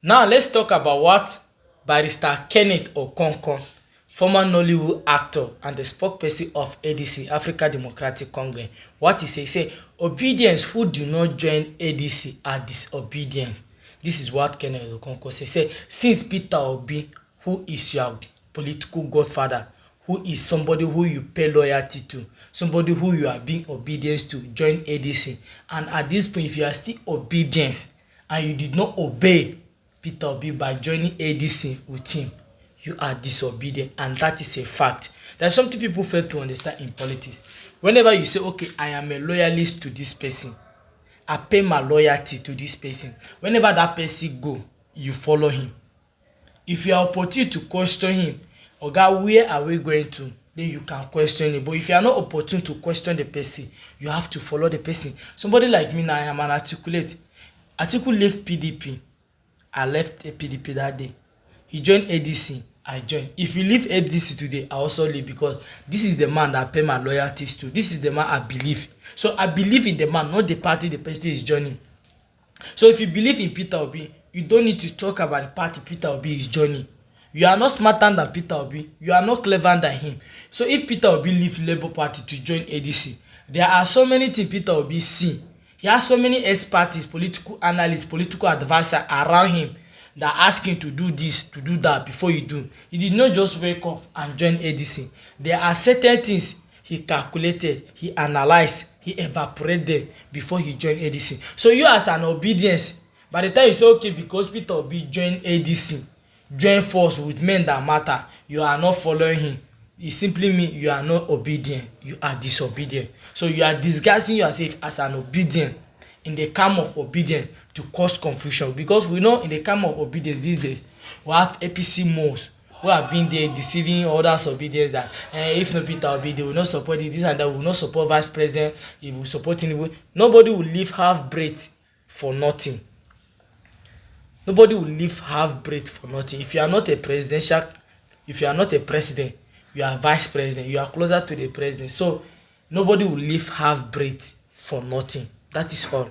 Now let's talk about what Barrister Kenneth Okonkwo, former Nollywood actor and the spokesperson of ADC (African Democratic Congress), what he say obedience who do not join ADC are disobedient. This is what Kenneth Okonkwo say since Peter Obi, who is your political godfather, who is somebody who you pay loyalty to, somebody who you are being obedience to, join ADC, and at this point if you are still obedient and you did not obey Peter Obi by joining ADC with him, you are disobedient, and that is a fact. There's something people fail to understand in politics. Whenever you say, okay, I am a loyalist to this person, I pay my loyalty to this person, whenever that person go, you follow him. If you are opportune to question him, oga, where are we going to? Then you can question him. But if you are not opportune to question the person, you have to follow the person. Somebody like me now, I am an articulate. Atiku left PDP. I left PDP that day. He joined ADC. I joined. If you leave ADC today, I also leave, because this is the man that I pay my loyalties to. This is the man I believe. So I believe in the man, not the party the person is joining. So if you believe in Peter Obi, you don't need to talk about the party Peter Obi is joining. You are not smarter than Peter Obi. You are not clever than him. So if Peter Obi leave Labour Party to join ADC, there are so many things Peter Obi see. He has so many experts, political analysts, political advisors around him that ask him to do this, to do that before you do. He did not just wake up and join ADC. There are certain things he calculated, he analyzed, he evaporated before he joined ADC. So you as an obedience, by the time you say, okay, because Peter Obi joined ADC, join force with men that matter, you are not following him. It simply means you are not obedient, you are disobedient. So you are disguising yourself as an obedient in the camp of obedience to cause confusion, because we know in the camp of obedience these days we have APC moles who have been there deceiving others obedience that if no Peter Obi, they will not support it, this and that, will not support vice president, he will support him. Nobody will live half breath for nothing. Nobody will live half breath for nothing. If you are not a presidential, if you are not a president, you are vice president, you are closer to the president. So nobody will live half breath for nothing. That is all.